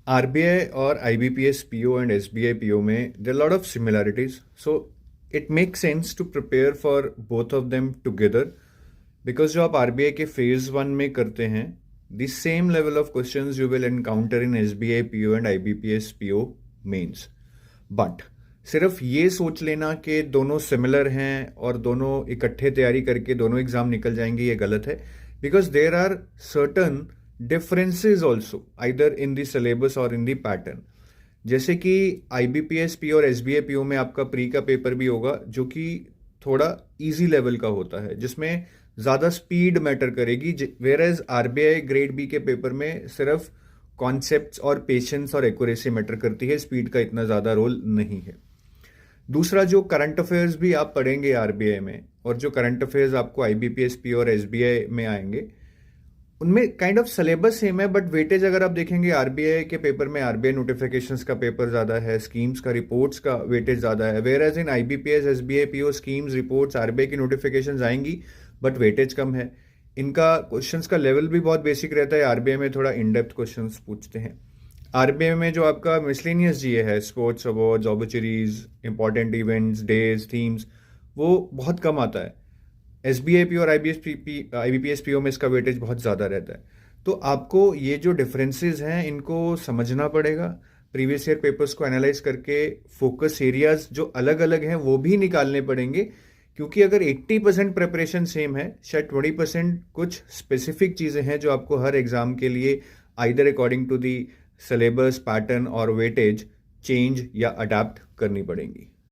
RBI और IBPS PO and SBI PO में there lot of similarities, so it make sense to prepare for both of them together, because जो आप RBI के phase one में करते हैं, the same level of questions you will encounter in SBI PO and IBPS PO mains. But सिर्फ ये सोच लेना कि दोनों सिमिलर हैं और दोनों इकट्ठे तैयारी करके दोनों एग्जाम निकल जाएंगे, ये गलत है। Because there are certain differences also either in the syllabus और इन द पैटर्न। जैसे कि आईबीपीएस पी और एसबीआई पीओ में आपका प्री का पेपर भी होगा जो कि थोड़ा इजी लेवल का होता है, जिसमें ज़्यादा स्पीड मैटर करेगी, where as RBI grade B के पेपर में सिर्फ कॉन्सेप्ट्स और पेशेंस और एक्यूरेसी मैटर करती है, स्पीड का इतना ज़्यादा रोल नहीं है। दूसरा, जो करंट अफेयर्स भी आप पढ़ेंगे आरबीआई में और जो करंट अफेयर्स आपको आईबीपीएस पी और एसबीआई में आएंगे, उनमें काइंड ऑफ सिलेबस सेम है, बट वेटेज अगर आप देखेंगे आरबीआई के पेपर में आरबीआई नोटिफिकेशंस का पेपर ज़्यादा है, स्कीम्स का रिपोर्ट्स का वेटेज ज़्यादा है, where as in IBPS SBI PO schemes reports RBI की नोटिफिकेशंस आएंगी बट वेटेज कम है। इनका क्वेश्चंस का लेवल भी बहुत बेसिक रहता है, आरबीआई में थोड़ा इन डेप्थ क्वेश्चंस पूछते हैं। आरबीआई में जो आपका मिसलेनियस जीए है, sports awards, obituaries, important events, days, themes, वो बहुत कम आता है। एसबीआई पी और आईबीपीएस पीओ में इसका वेटेज बहुत ज़्यादा रहता है। तो आपको ये जो डिफरेंसेस हैं इनको समझना पड़ेगा, प्रीवियस ईयर पेपर्स को एनालाइज करके फोकस एरियाज जो अलग अलग हैं वो भी निकालने पड़ेंगे, क्योंकि अगर 80% प्रिपरेशन सेम है, शायद 20% कुछ स्पेसिफिक चीज़ें हैं जो आपको हर एग्जाम के लिए either according to the syllabus, pattern और वेटेज चेंज या अडाप्ट करनी पड़ेंगी।